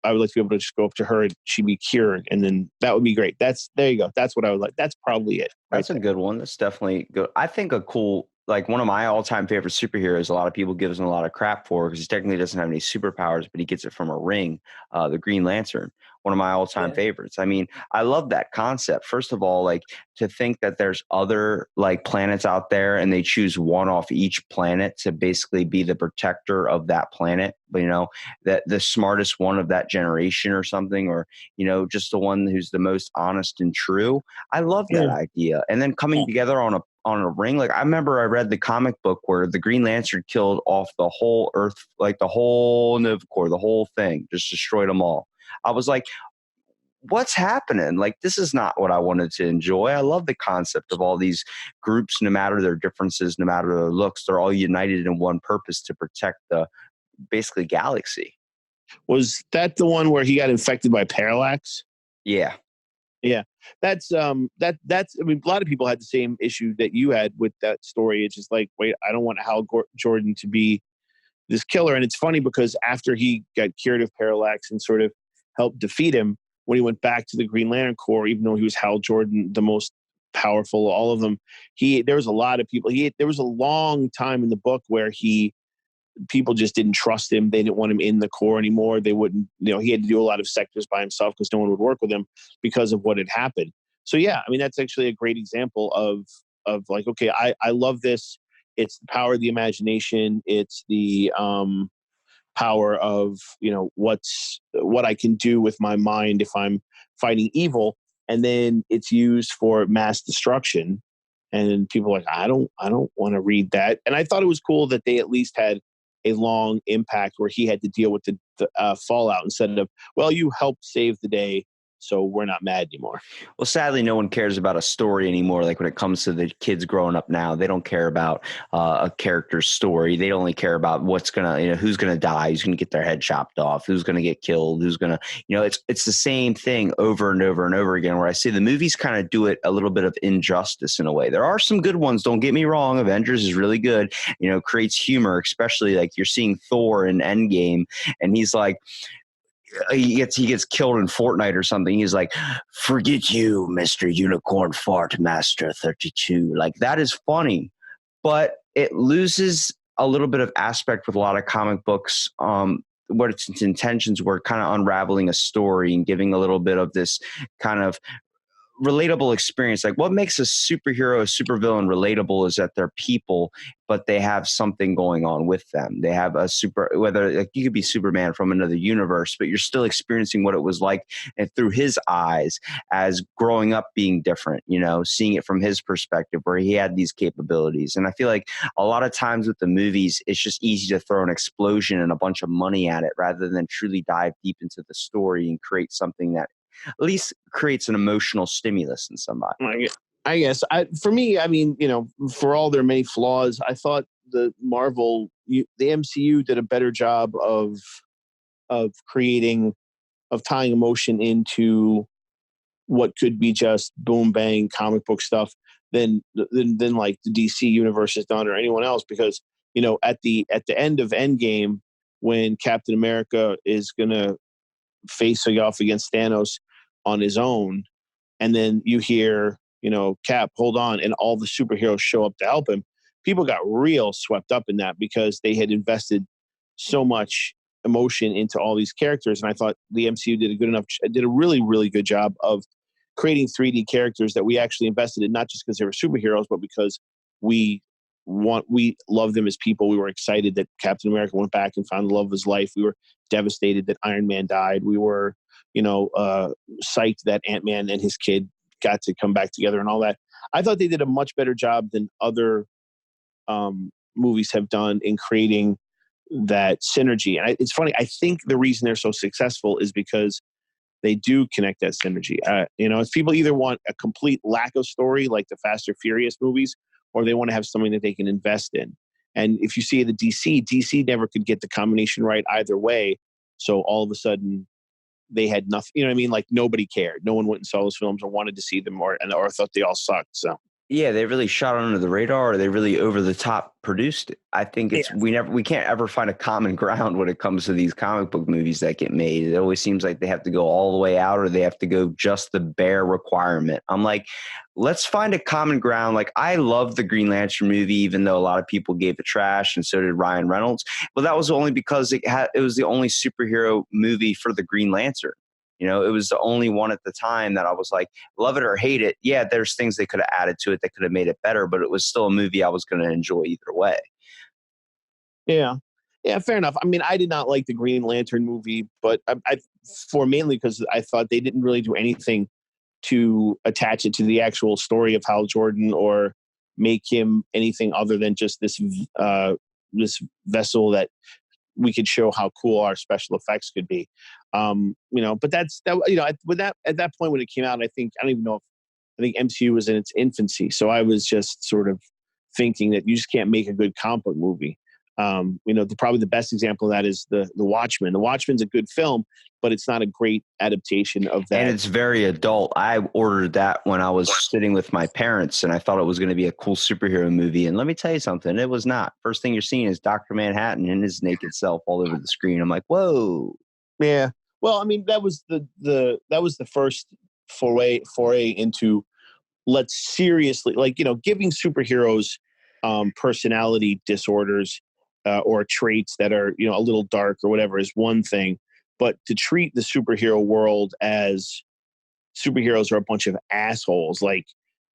I would like to be able to just go up to her and she'd be cured. And then that would be great. There you go. That's what I would like. That's probably it. That's a good one. That's definitely good. I think a cool, like one of my all-time favorite superheroes, a lot of people give him a lot of crap for because he technically doesn't have any superpowers, but he gets it from a ring, the Green Lantern, one of my all-time favorites. I mean, I love that concept. First of all, like to think that there's other like planets out there and they choose one off each planet to basically be the protector of that planet, that the smartest one of that generation or something, or, just the one who's the most honest and true. I love that idea. And then coming together on a ring. Like I remember I read the comic book where the Green Lantern killed off the whole Earth, like the whole Nivcor, the whole thing, just destroyed them all. I was like, what's happening? Like, this is not what I wanted to enjoy. I love the concept of all these groups, no matter their differences, no matter their looks, they're all united in one purpose to protect the basically galaxy. Was that the one where he got infected by parallax? Yeah. Yeah, that's I mean, a lot of people had the same issue that you had with that story. It's just like, wait, I don't want Hal Jordan to be this killer. And it's funny because after he got cured of parallax and sort of helped defeat him, when he went back to the Green Lantern Corps, even though he was Hal Jordan, the most powerful of all of them, there was a lot of people. There was a long time in the book where people just didn't trust him. They didn't want him in the Corps anymore. They wouldn't, he had to do a lot of sectors by himself because no one would work with him because of what had happened. So yeah, I mean, that's actually a great example of like, okay, I love this. It's the power of the imagination. It's the power of, what I can do with my mind if I'm fighting evil. And then it's used for mass destruction. And people are like, I don't want to read that. And I thought it was cool that they at least had a long impact where he had to deal with the fallout instead of, well, you helped save the day, so we're not mad anymore. Well, sadly, no one cares about a story anymore. Like when it comes to the kids growing up now, they don't care about a character's story. They only care about what's gonna, who's gonna die, who's gonna get their head chopped off, who's gonna get killed, who's gonna, it's the same thing over and over and over again. Where I see the movies kind of do it a little bit of injustice in a way. There are some good ones. Don't get me wrong. Avengers is really good. Creates humor, especially like you're seeing Thor in Endgame, and he's like, he gets killed in Fortnite or something. He's like, forget you, Mr. Unicorn Fart Master 32. Like that is funny, but it loses a little bit of aspect with a lot of comic books. What its intentions were kind of unraveling a story and giving a little bit of this kind of relatable experience. Like what makes a superhero, a supervillain relatable is that they're people, but they have something going on with them. They have a whether like you could be Superman from another universe, but you're still experiencing what it was like and through his eyes as growing up being different, seeing it from his perspective where he had these capabilities. And I feel like a lot of times with the movies, it's just easy to throw an explosion and a bunch of money at it rather than truly dive deep into the story and create something that at least creates an emotional stimulus in somebody. I guess for me, I mean, for all their many flaws, I thought the MCU did a better job of tying emotion into what could be just boom bang comic book stuff than like the DC universe has done or anyone else. Because at the end of Endgame, when Captain America is gonna facing off against Thanos on his own, and then you hear, Cap, hold on, and all the superheroes show up to help him. People got real swept up in that because they had invested so much emotion into all these characters, and I thought the MCU did a really, really good job of creating 3D characters that we actually invested in, not just because they were superheroes, but because we love them as people. We were excited that Captain America went back and found the love of his life. We were devastated that Iron Man died. We were, psyched that Ant-Man and his kid got to come back together and all that. I thought they did a much better job than other movies have done in creating that synergy. And it's funny. I think the reason they're so successful is because they do connect that synergy. If people either want a complete lack of story, like the Fast or Furious movies, or they want to have something that they can invest in. And if you see the DC never could get the combination right either way. So all of a sudden they had nothing, you know what I mean? Like nobody cared. No one went and saw those films or wanted to see them or thought they all sucked. So yeah, they really shot under the radar, or they really over the top produced it. I think we can't ever find a common ground when it comes to these comic book movies that get made. It always seems like they have to go all the way out, or they have to go just the bare requirement. I'm like, let's find a common ground. Like I love the Green Lantern movie, even though a lot of people gave it trash, and so did Ryan Reynolds. But that was only because it was the only superhero movie for the Green Lantern. It was the only one at the time that I was like, love it or hate it. Yeah, there's things they could have added to it that could have made it better, but it was still a movie I was going to enjoy either way. yeah, fair enough. I mean, I did not like the Green Lantern movie, but mainly because I thought they didn't really do anything to attach it to the actual story of Hal Jordan or make him anything other than just this vessel that we could show how cool our special effects could be. But that's that. At that point when it came out, I don't even know if I think MCU was in its infancy. So I was just sort of thinking that you just can't make a good comic book movie. Probably the best example of that is the Watchmen. The Watchmen's a good film, but it's not a great adaptation of that. And it's very adult. I ordered that when I was sitting with my parents, and I thought it was going to be a cool superhero movie. And let me tell you something, it was not. First thing you're seeing is Dr. Manhattan and his naked self all over the screen. I'm like, whoa. Yeah. Well, I mean, that was the first foray into let's seriously, giving superheroes personality disorders or traits that are a little dark or whatever is one thing, but to treat the superhero world as superheroes are a bunch of assholes, like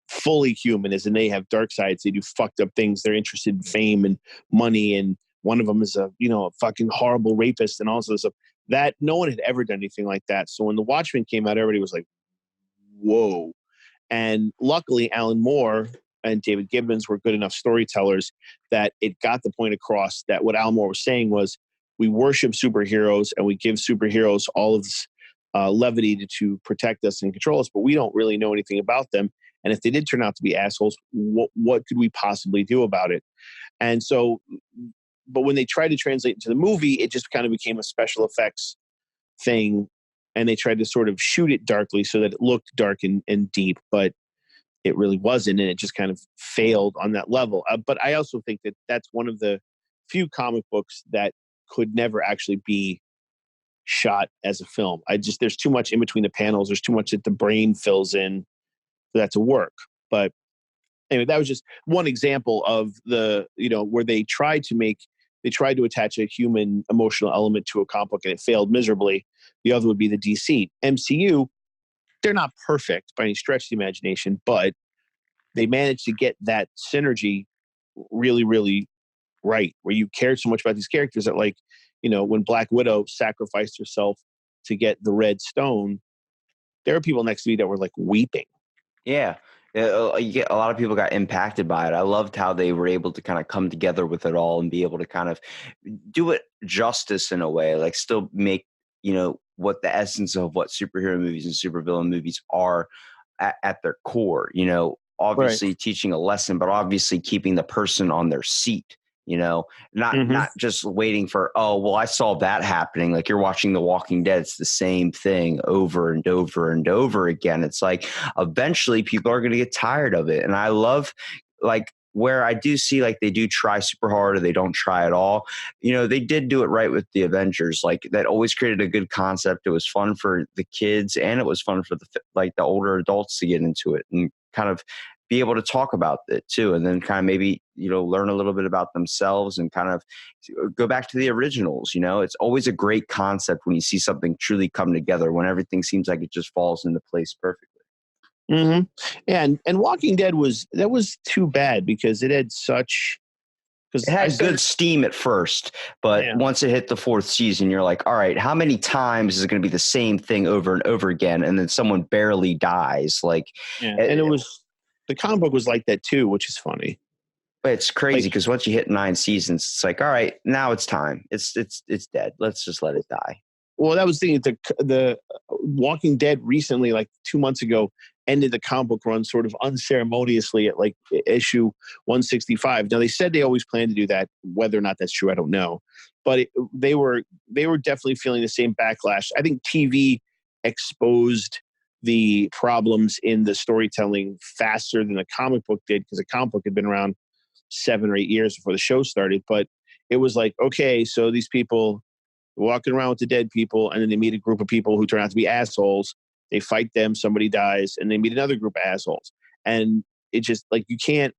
fully human, as in they have dark sides, they do fucked up things, they're interested in fame and money, and one of them is a fucking horrible rapist and all sorts of stuff. That no one had ever done anything like that. So when the Watchmen came out, everybody was like, whoa. And luckily, Alan Moore and David Gibbons were good enough storytellers that it got the point across that what Alan Moore was saying was, we worship superheroes and we give superheroes all of this levity to protect us and control us, but we don't really know anything about them. And if they did turn out to be assholes, what could we possibly do about it? And so, but when they tried to translate into the movie, it just kind of became a special effects thing. And they tried to sort of shoot it darkly so that it looked dark and deep, but it really wasn't. And it just kind of failed on that level. But I also think that that's one of the few comic books that could never actually be shot as a film. There's too much in between the panels. There's too much that the brain fills in for that to work. But anyway, that was just one example of where they tried to attach a human emotional element to a comic book and it failed miserably. The other would be the DC. MCU they're not perfect by any stretch of the imagination, but they managed to get that synergy really, really right, where you cared so much about these characters that, like, when Black Widow sacrificed herself to get the red stone, there were people next to me that were like weeping. Yeah. A lot of people got impacted by it. I loved how they were able to kind of come together with it all and be able to kind of do it justice in a way, like still make, what the essence of what superhero movies and supervillain movies are at their core, Right. obviously teaching a lesson, but obviously keeping the person on their seat, not just waiting for, oh, well, I saw that happening. Like you're watching The Walking Dead. It's the same thing over and over and over again. It's like eventually people are going to get tired of it. And I love, like, where I do see like they do try super hard or they don't try at all. They did do it right with the Avengers. Like that always created a good concept. It was fun for the kids and it was fun for the older adults to get into it and kind of be able to talk about it too. And then kind of maybe, learn a little bit about themselves and kind of go back to the originals. It's always a great concept when you see something truly come together, when everything seems like it just falls into place perfectly. Mm-hmm. And Walking Dead was too bad because it had such. It had good steam at first, but once it hit the fourth season, you're like, all right, how many times is it going to be the same thing over and over again? And then someone barely dies. Like, and it was, the comic book was like that too, which is funny. It's crazy because once you hit 9 seasons, it's like, all right, now it's time. It's dead. Let's just let it die. Well, that was the thing. The Walking Dead recently, like 2 months ago, ended the comic book run sort of unceremoniously at like issue 165. Now they said they always planned to do that. Whether or not that's true, I don't know. But they were definitely feeling the same backlash. I think TV exposed the problems in the storytelling faster than the comic book did, because the comic book had been around 7 or 8 years before the show started. But it was like, okay, so these people walking around with the dead people, and then they meet a group of people who turn out to be assholes. They fight them, somebody dies, and they meet another group of assholes. And it just, like, you can't,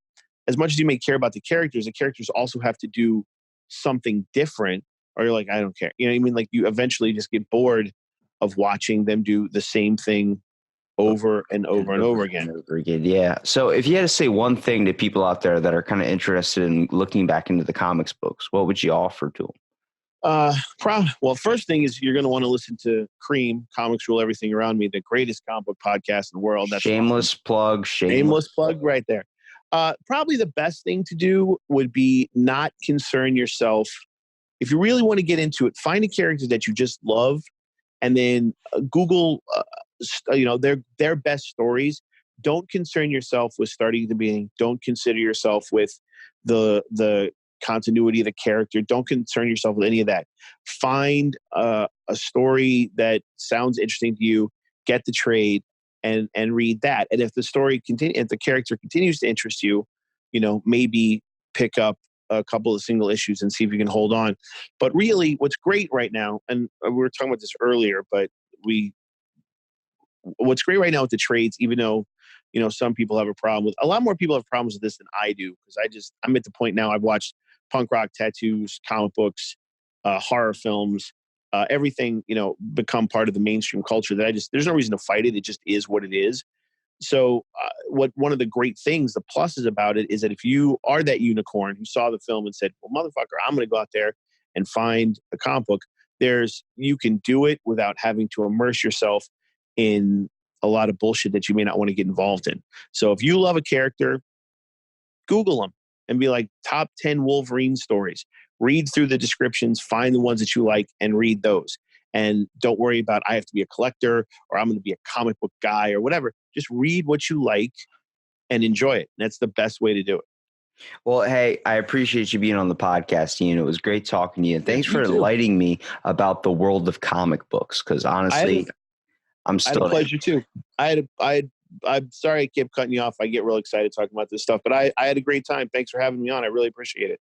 as much as you may care about the characters also have to do something different, or you're like, I don't care. You know what I mean? Like, you eventually just get bored of watching them do the same thing over and over and over again. Yeah. So if you had to say one thing to people out there that are kind of interested in looking back into the comics books, what would you offer to them? Well, first thing is you're going to want to listen to C.R.E.A.M, Comics Rule Everything Around Me, the greatest comic book podcast in the world. That's shameless awesome. Plug. Shameless plug right there. Probably the best thing to do would be not concern yourself. If you really want to get into it, find a character that you just love, and then Google, their best stories. Don't concern yourself with starting at the beginning. Don't consider yourself with the continuity of the character. Don't concern yourself with any of that. Find a story that sounds interesting to you, get the trade, and read that. And if the story if the character continues to interest you, maybe pick up a couple of single issues and see if you can hold on. But really, what's great right now, and we were talking about this earlier, but what's great right now with the trades, even though some people have a lot more people have problems with this than I do, because I'm at the point now, I've watched punk rock, tattoos, comic books, horror films, everything, become part of the mainstream culture that there's no reason to fight it. It just is what it is. So one of the great things, the pluses about it, is that if you are that unicorn who saw the film and said, well, motherfucker, I'm going to go out there and find a comic book, you can do it without having to immerse yourself in a lot of bullshit that you may not want to get involved in. So if you love a character, Google them and be like, top 10 Wolverine stories. Read through the descriptions, find the ones that you like, and read those. And don't worry about, I have to be a collector, or I'm going to be a comic book guy, or whatever. Just read what you like and enjoy it. That's the best way to do it. Well, hey, I appreciate you being on the podcast, Ian. It was great talking to you. And thanks for too. enlightening me about the world of comic books, because honestly, I'm still... I had a pleasure too. I'm sorry I kept cutting you off. I get real excited talking about this stuff, but I had a great time. Thanks for having me on. I really appreciate it.